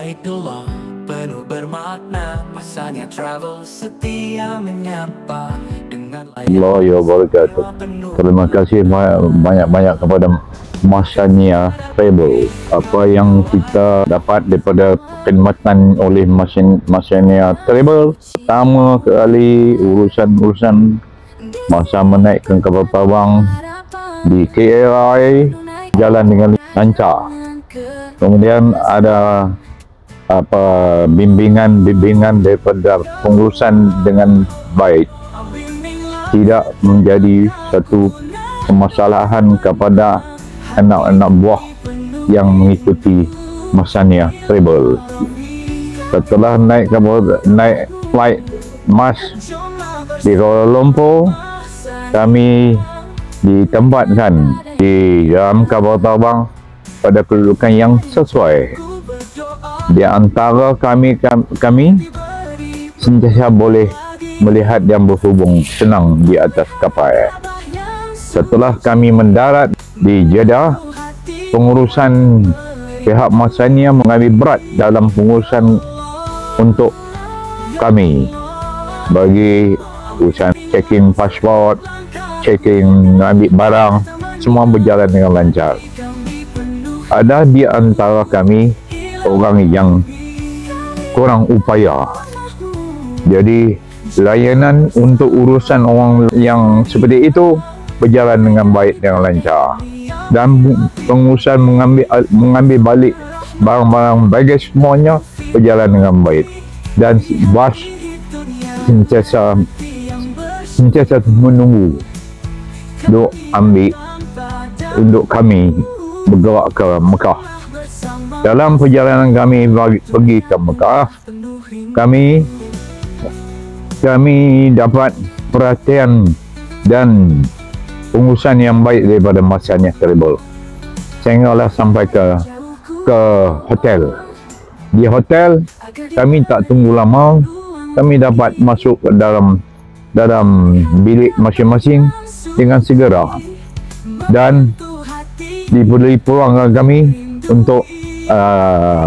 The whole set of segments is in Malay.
Baitullah penuh bermakna, masanya travel setia menyapa dengan Allah ya wabarakatuh. Terima kasih banyak-banyak kepada Masania Travel. Apa yang kita dapat daripada perkhidmatan oleh Masania Travel, pertama kali urusan masa menaikkan kapal terbang di KLI jalan dengan lancar. Kemudian ada bimbingan daripada pengurusan dengan baik, tidak menjadi satu permasalahan kepada anak-anak buah yang mengikuti Masania Travel. Setelah naik flight mas di Kuala Lumpur, kami ditempatkan di dalam kapal terbang pada kedudukan yang sesuai. Di antara kami sentiasa boleh melihat dan berhubung senang di atas kapal. Setelah kami mendarat di Jeddah, pengurusan pihak Masania mengambil berat dalam pengurusan untuk kami bagi urusan checking pasport, checking ambil barang, semua berjalan dengan lancar. Ada di antara kami orang yang kurang upaya, jadi layanan untuk urusan orang yang seperti itu berjalan dengan baik, dengan lancar, dan pengurusan mengambil balik barang-barang baggage semuanya berjalan dengan baik, dan bas sentiasa menunggu untuk ambil untuk kami bergerak ke Mekah. Dalam perjalanan kami pergi ke Mekah, kami dapat perhatian dan pengurusan yang baik daripada Masania Travel, sehinggalah sampai ke hotel. Di hotel kami tak tunggu lama, kami dapat masuk ke dalam bilik masing-masing dengan segera, dan diberi peluang kami untuk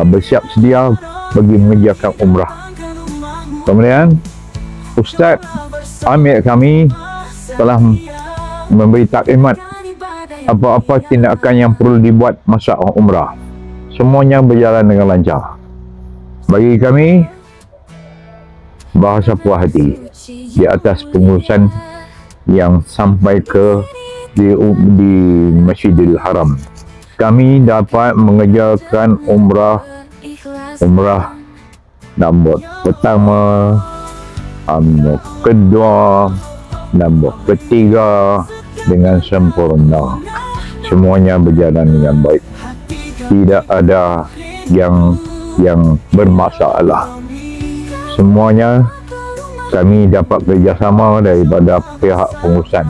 bersiap sedia bagi mengerjakan umrah. Kemudian Ustaz Amir kami telah memberi taklimat apa-apa tindakan yang perlu dibuat masa umrah. Semuanya berjalan dengan lancar. Bagi kami, bahasa puas hati di atas pengurusan yang sampai ke di Masjidil Haram. Kami dapat mengerjakan umrah nombor pertama, nombor kedua, nombor ketiga dengan sempurna. Semuanya berjalan dengan baik. Tidak ada yang bermasalah. Semuanya kami dapat kerjasama daripada pihak pengurusan.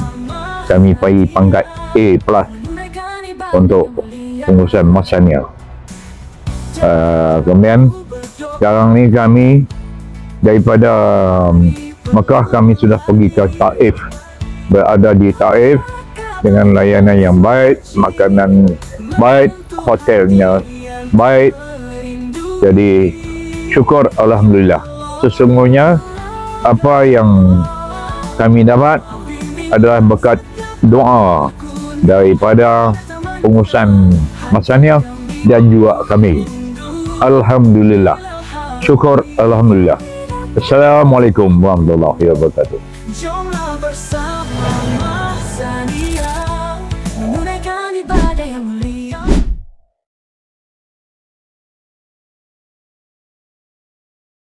Kami bagi pangkat A+ untuk pengurusan Masania. Kemudian sekarang ni kami daripada Mekah kami sudah pergi ke Taif, berada di Taif dengan layanan yang baik, makanan baik, hotelnya baik. Jadi syukur alhamdulillah. Sesungguhnya apa yang kami dapat adalah berkat doa daripada pengurusan Masania dan juga kami. Alhamdulillah. Syukur alhamdulillah. Assalamualaikum warahmatullahi wabarakatuh.